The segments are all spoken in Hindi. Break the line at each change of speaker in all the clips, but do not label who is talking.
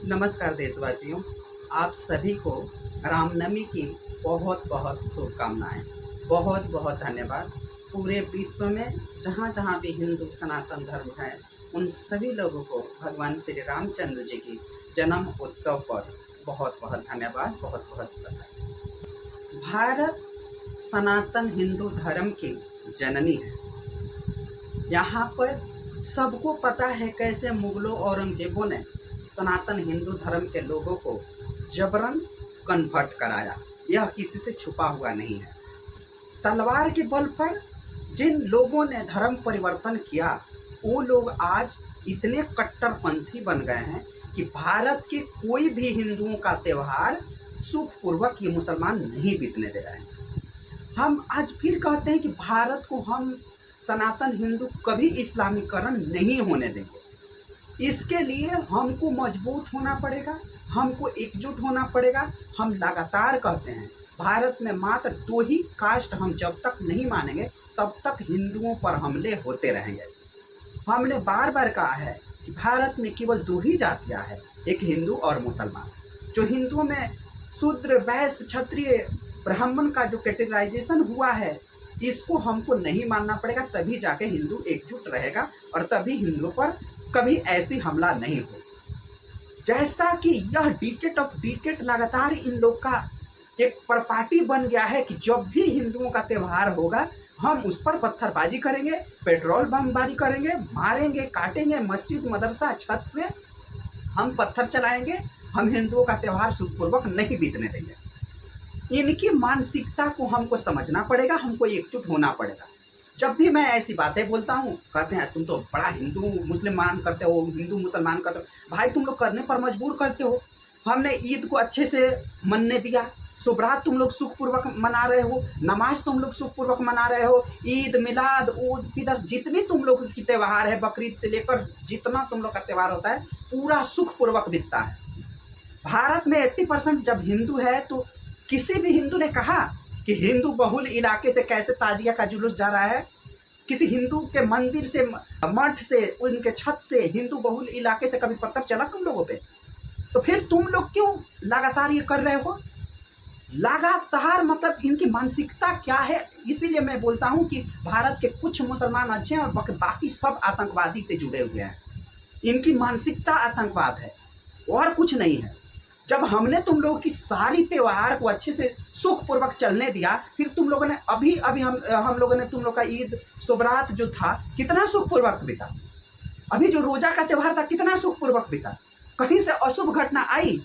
नमस्कार देशवासियों, आप सभी को रामनवमी की बहुत बहुत शुभकामनाएं। बहुत बहुत धन्यवाद। पूरे विश्व में जहाँ जहाँ भी हिंदू सनातन धर्म है, उन सभी लोगों को भगवान श्री रामचंद्र जी की जन्म उत्सव पर बहुत बहुत धन्यवाद, बहुत बहुत बधाई। भारत सनातन हिंदू धर्म की जननी है। यहाँ पर सबको पता है कैसे मुगलों औरंगजेबों ने सनातन हिंदू धर्म के लोगों को जबरन कन्वर्ट कराया। यह किसी से छुपा हुआ नहीं है। तलवार के बल पर जिन लोगों ने धर्म परिवर्तन किया, वो लोग आज इतने कट्टरपंथी बन गए हैं कि भारत के कोई भी हिंदुओं का त्यौहार सुखपूर्वक ये मुसलमान नहीं बीतने दे रहे हैं। हम आज फिर कहते हैं कि भारत को हम सनातन हिंदू कभी इस्लामीकरण नहीं होने देंगे। इसके लिए हमको मजबूत होना पड़ेगा, हमको एकजुट होना पड़ेगा। हम लगातार कहते हैं भारत में मात्र 2 ही कास्ट हम जब तक नहीं मानेंगे तब तक हिंदुओं पर हमले होते रहेंगे। हमने बार बार कहा है कि भारत में केवल 2 ही जातियाँ हैं, एक हिंदू और मुसलमान। जो हिंदुओं में शूद्र, वैश्य, क्षत्रिय, ब्राह्मण का जो कैटेगराइजेशन हुआ है, इसको हमको नहीं मानना पड़ेगा। तभी जाके हिंदू एकजुट रहेगा और तभी हिंदुओं पर कभी ऐसी हमला नहीं हो। जैसा कि यह डिकेट ऑफ डिकेट लगातार इन लोग का एक प्रपार्टी बन गया है कि जब भी हिंदुओं का त्यौहार होगा हम उस पर पत्थरबाजी करेंगे, पेट्रोल बमबारी करेंगे, मारेंगे, काटेंगे, मस्जिद मदरसा छत से हम पत्थर चलाएंगे, हम हिंदुओं का त्यौहार सुखपूर्वक नहीं बीतने देंगे। इनकी मानसिकता को हमको समझना पड़ेगा, हमको एकजुट होना पड़ेगा। जब भी मैं ऐसी बातें बोलता हूँ कहते हैं तुम तो बड़ा हिंदू मुसलमान करते हो, हिंदू मुसलमान करते हो। भाई तुम लोग करने पर मजबूर करते हो। हमने ईद को अच्छे से मनने दिया, शुभरात तुम लोग सुखपूर्वक मना रहे हो, नमाज तुम लोग सुखपूर्वक मना रहे हो, ईद मिलाद उद फितर जितनी तुम लोग की त्यौहार है, बकरीद से लेकर जितना तुम लोग का त्यौहार होता है पूरा सुखपूर्वक बीतता है। भारत में 80% जब हिंदू है तो किसी भी हिंदू ने कहा कि हिंदू बहुल इलाके से कैसे ताजिया का जुलूस जा रहा है? किसी हिंदू के मंदिर से, मठ से, उनके छत से हिंदू बहुल इलाके से कभी पत्थर चला तुम लोगों पे? तो फिर तुम लोग क्यों लगातार ये कर रहे हो? लगातार मतलब इनकी मानसिकता क्या है? इसीलिए मैं बोलता हूँ कि भारत के कुछ मुसलमान अच्छे हैं और बाकी सब आतंकवादी से जुड़े हुए हैं। इनकी मानसिकता आतंकवाद है और कुछ नहीं है। जब हमने तुम लोगों की सारी त्योहार को अच्छे से सुखपूर्वक चलने दिया, फिर तुम लोगों ने अभी हम लोगों ने तुम लोग का ईद शुभरात जो था कितना सुखपूर्वक बीता। अभी जो रोजा का त्यौहार था कितना सुखपूर्वक बीता। कहीं से अशुभ घटना आई?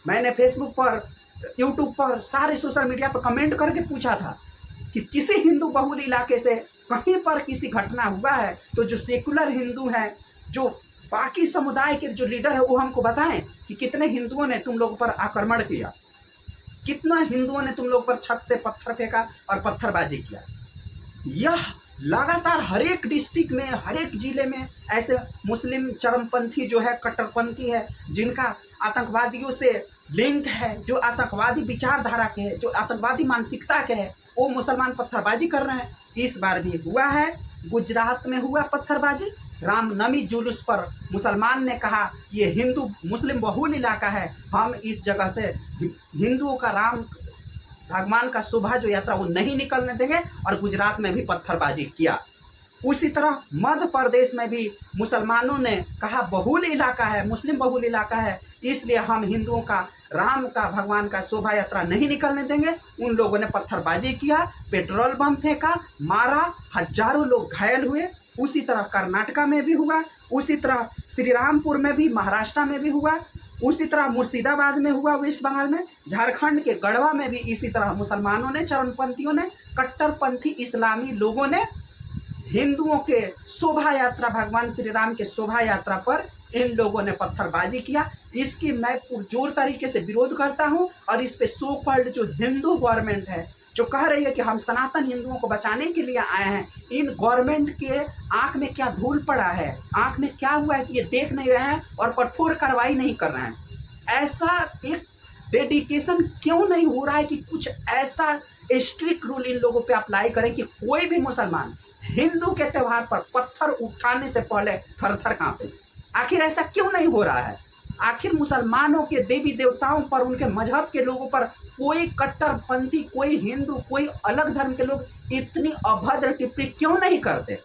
मैंने फेसबुक पर, यूट्यूब पर, सारे सोशल मीडिया पर कमेंट करके पूछा था कि किसी हिंदू बहुल इलाके से कहीं पर किसी घटना हुआ है तो जो सेकुलर हिंदू हैं, जो बाकी समुदाय के जो लीडर है वो हमको बताएं कि कितने हिंदुओं ने तुम लोगों पर आक्रमण किया, कितना हिंदुओं ने तुम लोग पर छत से पत्थर फेंका और पत्थरबाजी किया। यह लगातार हर एक डिस्ट्रिक्ट में, हर एक जिले में ऐसे मुस्लिम चरमपंथी जो है, कट्टरपंथी है, जिनका आतंकवादियों से लिंक है, जो आतंकवादी विचारधारा के है, जो आतंकवादी मानसिकता के है, वो मुसलमान पत्थरबाजी कर रहे हैं। इस बार भी हुआ है, गुजरात में हुआ पत्थरबाजी। रामनवमी जुलूस पर मुसलमान ने कहा कि ये हिंदू मुस्लिम बहुल इलाका है, हम इस जगह से हिंदुओं का, राम भगवान का शोभा जो यात्रा वो नहीं निकलने देंगे, और गुजरात में भी पत्थरबाजी किया। उसी तरह मध्य प्रदेश में भी मुसलमानों ने कहा बहुल इलाका है, मुस्लिम बहुल इलाका है, इसलिए हम हिंदुओं का, राम का, भगवान का शोभा यात्रा नहीं निकलने देंगे। उन लोगों ने पत्थरबाजी किया, पेट्रोल बम फेंका, मारा, हजारों लोग घायल हुए। उसी तरह कर्नाटका में भी हुआ, उसी तरह श्रीरामपुर में भी, महाराष्ट्र में भी हुआ, उसी तरह मुर्शिदाबाद में हुआ, वेस्ट बंगाल में, झारखंड के गढ़वा में भी इसी तरह मुसलमानों ने, चरमपंथियों ने, कट्टरपंथी इस्लामी लोगों ने हिंदुओं के शोभा यात्रा, भगवान श्री राम के शोभा यात्रा पर इन लोगों ने पत्थरबाजी किया। इसकी मैं पुरजोर तरीके से विरोध करता हूं और इस पे सो कॉल्ड जो हिंदू गवर्नमेंट है, जो कह रही है कि हम सनातन हिंदुओं को बचाने के लिए आए हैं, इन गवर्नमेंट के आंख में क्या धूल पड़ा है, आंख में क्या हुआ है कि ये देख नहीं रहे हैं और कठोर कार्रवाई नहीं कर रहे हैं? ऐसा एक डेडिकेशन क्यों नहीं हो रहा है कि कुछ ऐसा स्ट्रिक्ट रूल इन लोगों पे अप्लाई करें कि कोई भी मुसलमान हिंदू के त्यौहार पर पत्थर उठाने से पहले थर थर कांपे? आखिर ऐसा क्यों नहीं हो रहा है? आखिर मुसलमानों के देवी देवताओं पर, उनके मजहब के लोगों पर कोई कट्टरपंथी, कोई हिंदू, कोई अलग धर्म के लोग इतनी अभद्र टिप्पणी क्यों नहीं करते?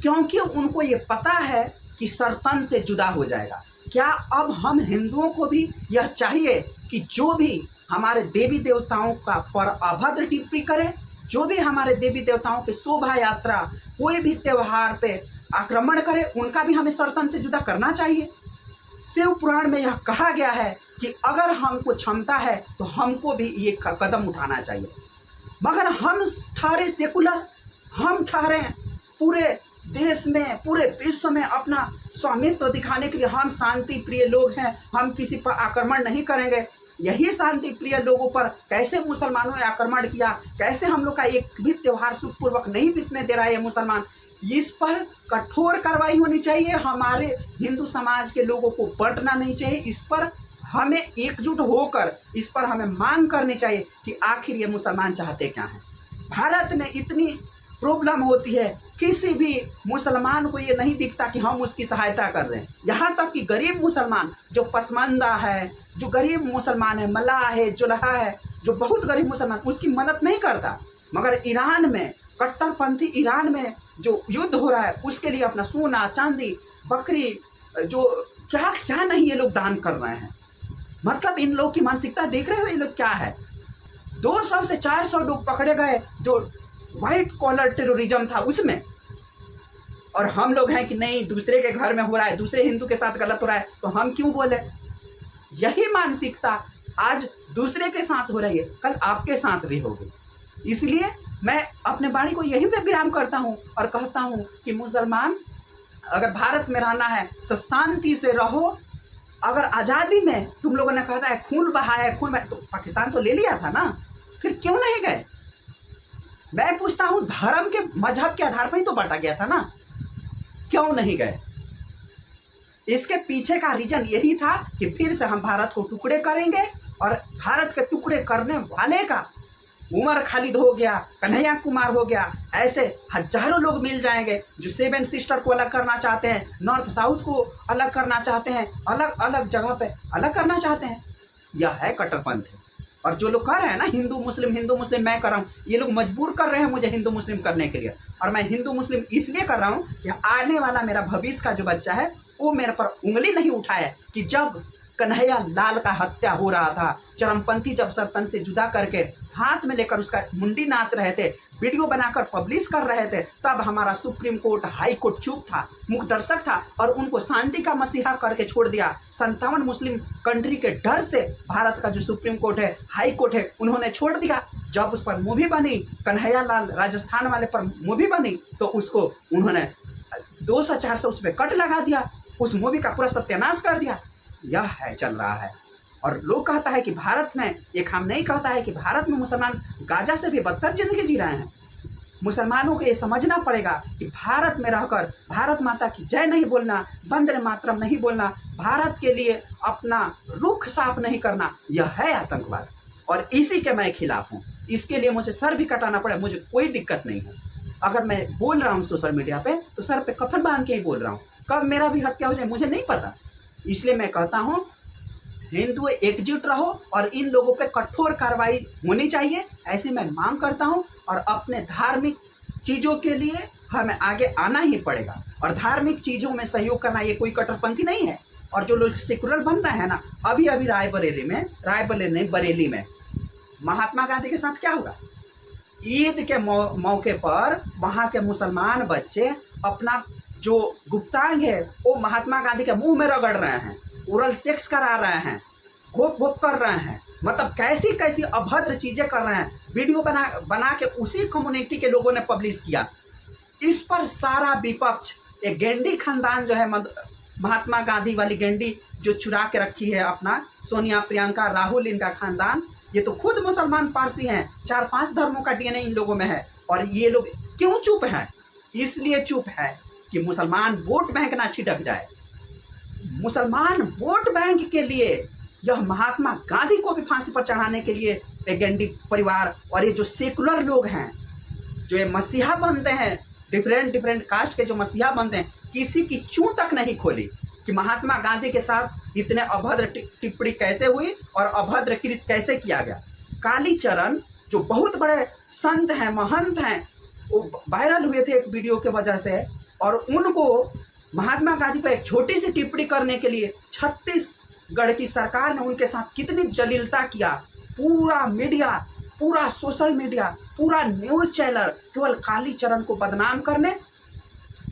क्योंकि उनको ये पता है कि सरतन से जुदा हो जाएगा। क्या अब हम हिंदुओं को भी यह चाहिए कि जो भी हमारे देवी देवताओं का पर अभद्र टिप्पणी करे, जो भी हमारे देवी देवताओं की शोभा यात्रा, कोई भी त्योहार पे आक्रमण करे, उनका भी हमें सरतन से जुदा करना चाहिए? शिव पुराण में यह कहा गया है कि अगर हमको क्षमता है तो हमको भी ये कदम उठाना चाहिए। मगर हम ठहरे सेकुलर, हम ठहरे पूरे देश में, पूरे विश्व में अपना स्वामित्व दिखाने के लिए हम शांति प्रिय लोग हैं, हम किसी पर आक्रमण नहीं करेंगे। यही शांति प्रिय लोगों पर कैसे मुसलमानों ने आक्रमण किया, कैसे हम लोग का एक भी त्योहार सुखपूर्वक नहीं बीतने दे रहा है ये मुसलमान, इस पर कठोर कार्रवाई होनी चाहिए। हमारे हिंदू समाज के लोगों को बंटना नहीं चाहिए। इस पर हमें एकजुट होकर इस पर हमें मांग करनी चाहिए कि आखिर ये मुसलमान चाहते क्या हैं। भारत में इतनी प्रॉब्लम होती है, किसी भी मुसलमान को ये नहीं दिखता कि हम उसकी सहायता कर रहे हैं। यहाँ तक कि गरीब मुसलमान जो पसमानदा है, जो गरीब मुसलमान है, मल्लाह है, जुल्हा है, जो बहुत गरीब मुसलमान, उसकी मदद नहीं करता। मगर ईरान में, कट्टरपंथी ईरान में जो युद्ध हो रहा है, उसके लिए अपना सोना, चांदी, बकरी, जो क्या क्या नहीं ये लोग दान कर रहे हैं। मतलब इन लोग की मानसिकता देख रहे हो ये लोग क्या है। 200 से 400 लोग पकड़े गए जो व्हाइट कॉलर टेररिज्म था उसमें, और हम लोग हैं कि नहीं दूसरे के घर में हो रहा है, दूसरे हिंदू के साथ गलत हो रहा है तो हम क्यों बोले। यही मानसिकता आज दूसरे के साथ हो रही है, कल आपके साथ भी होगी। इसलिए मैं अपने वाणी को यही पे विराम करता हूँ और कहता हूँ कि मुसलमान अगर भारत में रहना है तो शांति से रहो। अगर आज़ादी में तुम लोगों ने कहा था खून बहाया, तो पाकिस्तान तो ले लिया था ना, फिर क्यों नहीं गए? मैं पूछता हूँ, धर्म के, मजहब के आधार पर ही तो बांटा गया था ना, क्यों नहीं गए? इसके पीछे का रीजन यही था कि फिर से हम भारत को टुकड़े करेंगे, और भारत के टुकड़े करने वाले का उमर खालिद हो गया, कन्हैया कुमार हो गया, ऐसे हजारों लोग मिल जाएंगे जो 7 सिस्टर को अलग करना चाहते हैं, नॉर्थ साउथ को अलग करना चाहते हैं, अलग अलग जगह पे अलग करना चाहते हैं। यह है कट्टरपंथी। और जो लोग कर रहे हैं ना हिंदू मुस्लिम मैं कर रहा हूँ, ये लोग मजबूर कर रहे हैं मुझे हिंदू मुस्लिम करने के लिए। और मैं हिंदू मुस्लिम इसलिए कर रहा हूँ कि आने वाला मेरा भविष्य का जो बच्चा है वो मेरे पर उंगली नहीं उठाए कि जब कन्हैया लाल का हत्या हो रहा था, चरमपंथी जब सरतन से जुदा करके हाथ में लेकर उसका मुंडी नाच रहे थे, वीडियो बनाकर पब्लिश कर रहे थे, तब हमारा सुप्रीम कोर्ट, हाई कोर्ट चुप था, मुखदर्शक था और उनको शांति का मसीहा करके छोड़ दिया। 57 मुस्लिम कंट्री के डर से भारत का जो सुप्रीम कोर्ट है, हाई कोर्ट है, उन्होंने छोड़ दिया। जब उस पर मूवी बनी, कन्हैया लाल राजस्थान वाले पर मूवी बनी, तो उसको उन्होंने 200-400 उस पर कट लगा दिया, उस मूवी का पूरा सत्यानाश कर दिया। यह है चल रहा है। और लोग कहता है कि भारत में, एक हम नहीं कहता है कि भारत में मुसलमान गाजा से भी बदतर जिंदगी जी रहे हैं। मुसलमानों को ये समझना पड़ेगा कि भारत में रहकर भारत माता की जय नहीं बोलना, वंदे मातरम नहीं बोलना, भारत के लिए अपना रुख साफ नहीं करना, यह है आतंकवाद। और इसी के मैं खिलाफ हूँ। इसके लिए मुझे सर भी कटाना पड़े, मुझे कोई दिक्कत नहीं है। अगर मैं बोल रहा हूँ सोशल मीडिया पे तो सर पे कफन बांध के ही बोल रहा हूँ। कब मेरा भी हत्या हो जाए मुझे नहीं पता। इसलिए मैं कहता हूँ हिंदू एकजुट रहो और इन लोगों पे कठोर कार्रवाई होनी चाहिए, ऐसी मैं मांग करता हूँ। और अपने धार्मिक चीज़ों के लिए हमें आगे आना ही पड़ेगा, और धार्मिक चीज़ों में सहयोग करना ये कोई कट्टरपंथी नहीं है। और जो लोग सेकुलर बन रहे हैं ना, अभी बरेली में महात्मा गांधी के साथ क्या होगा? ईद के मौके पर वहाँ के मुसलमान बच्चे अपना जो गुप्तांग है वो महात्मा गांधी के मुंह में रगड़ रहे हैं, ओरल सेक्स करा रहे हैं, घोप कर रहे हैं। मतलब कैसी कैसी अभद्र चीजें कर रहे हैं। वीडियो बना के उसी कम्युनिटी के लोगों ने पब्लिश किया। इस पर सारा विपक्ष, एक गेंडी खानदान जो है, महात्मा गांधी वाली गेंडी जो चुरा के रखी है अपना, सोनिया, प्रियंका, राहुल, इनका खानदान, ये तो खुद मुसलमान पारसी हैं। 4-5 धर्मों का डीएनए इन लोगों में है। और ये लोग क्यों चुप हैं? इसलिए चुप है कि मुसलमान वोट बैंक ना छिटक जाए। मुसलमान वोट बैंक के लिए यह महात्मा गांधी को भी फांसी पर चढ़ाने के लिए एक गेंडी परिवार और ये जो सेकुलर लोग हैं, जो ये मसीहा बनते हैं, डिफरेंट कास्ट के जो मसीहा बनते हैं, किसी की चूं तक नहीं खोली। कि महात्मा गांधी के साथ इतने अभद्र टिप्पणी कैसे हुई और अभद्र कृत कैसे किया गया। कालीचरण जो बहुत बड़े संत हैं, महंत हैं, वो वायरल हुए थे एक वीडियो के वजह से, और उनको महात्मा गांधी पर एक छोटी सी टिप्पणी करने के लिए छत्तीसगढ़ की सरकार ने उनके साथ कितनी जलीलता किया। पूरा मीडिया, पूरा सोशल मीडिया, पूरा न्यूज चैनल केवल कालीचरण को बदनाम करने,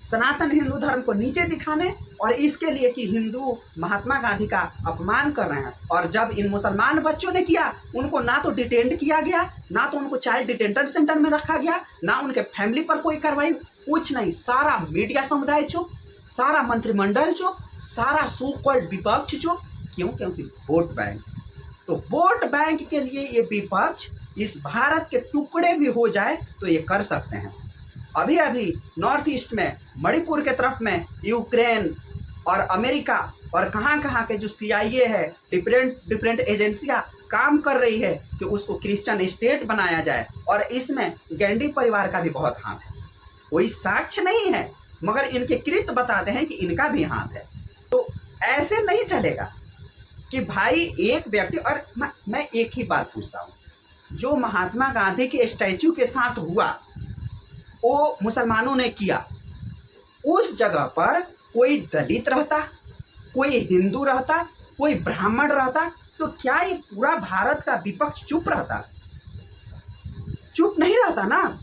सनातन हिंदू धर्म को नीचे दिखाने और इसके लिए कि हिंदू महात्मा गांधी का अपमान कर रहे हैं। और जब इन मुसलमान बच्चों ने किया, उनको ना तो डिटेंड किया गया, ना तो उनको चाइल्ड डिटेंशन सेंटर में रखा गया, ना उनके फैमिली पर कोई कार्रवाई, कुछ नहीं। सारा मीडिया समुदाय चुप, सारा मंत्रिमंडल चुप, सारा सो कॉल्ड विपक्ष चुप। क्यों? क्योंकि वोट बैंक। तो वोट बैंक के लिए ये विपक्ष इस भारत के टुकड़े भी हो जाए तो ये कर सकते हैं। अभी अभी नॉर्थ ईस्ट में, मणिपुर के तरफ में यूक्रेन और अमेरिका और कहाँ के जो CIA है, डिफरेंट एजेंसियां काम कर रही है कि उसको क्रिश्चियन स्टेट बनाया जाए, और इसमें गैंडी परिवार का भी बहुत हाथ है। कोई साक्ष्य नहीं है मगर इनके कृत्य बताते हैं कि इनका भी हाथ है। तो ऐसे नहीं चलेगा कि भाई एक व्यक्ति, और मैं एक ही बात पूछता हूँ, जो महात्मा गांधी के स्टैचू के साथ हुआ वो मुसलमानों ने किया, उस जगह पर कोई दलित रहता, कोई हिंदू रहता, कोई ब्राह्मण रहता, तो क्या ये पूरा भारत का विपक्ष चुप रहता? चुप नहीं रहता ना।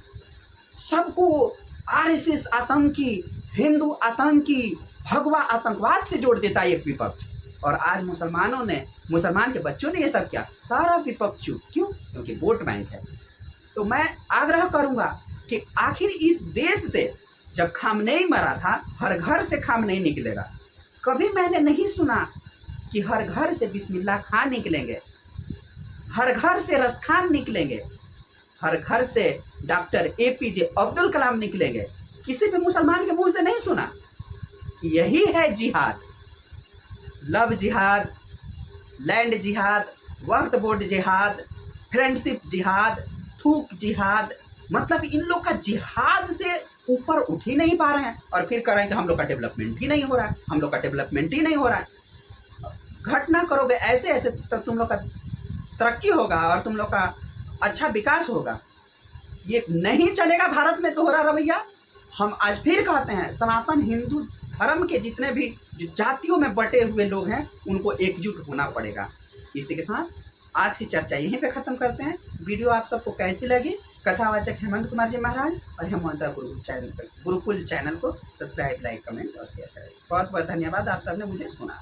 सबको RSS आतंकी, हिंदू आतंकी, भगवा आतंकवाद से जोड़ देता है ये विपक्ष। और आज मुसलमान के बच्चों ने ये सब किया, सारा विपक्ष चुप। क्यों? क्योंकि वोट बैंक है। तो मैं आग्रह करूंगा कि आखिर इस देश से जब खामनेई मरा था, हर घर से खामनेई निकलेगा। कभी मैंने नहीं सुना कि हर घर से बिस्मिल्लाह खान निकलेंगे, हर घर से रसखान निकलेंगे, हर घर से डॉक्टर APJ अब्दुल कलाम निकलेंगे। किसी भी मुसलमान के मुंह से नहीं सुना। यही है जिहाद, लव जिहाद, लैंड जिहाद, वक्त बोर्ड जिहाद, फ्रेंडशिप जिहाद, थूक जिहाद। मतलब इन लोग का जिहाद से ऊपर उठ ही नहीं पा रहे हैं, और फिर कह रहे हैं कि हम लोग का डेवलपमेंट ही नहीं हो रहा है, हम लोग का डेवलपमेंट ही नहीं हो रहा है। घटना करोगे ऐसे ऐसे तो तुम लोग का तरक्की होगा और तुम लोग का अच्छा विकास होगा। ये नहीं चलेगा भारत में दोहरा रवैया। हम आज फिर कहते हैं, सनातन हिंदू धर्म के जितने भी जो जातियों में बटे हुए लोग हैं उनको एकजुट होना पड़ेगा। इसी के साथ आज की चर्चा यहीं पे खत्म करते हैं। वीडियो आप सबको कैसी लगी? कथावाचक हेमंत कुमार जी महाराज और हेमंत गुरुकुल चैनल को सब्सक्राइब, लाइक, कमेंट और शेयर करें। बहुत बहुत धन्यवाद, आप सबने मुझे सुना।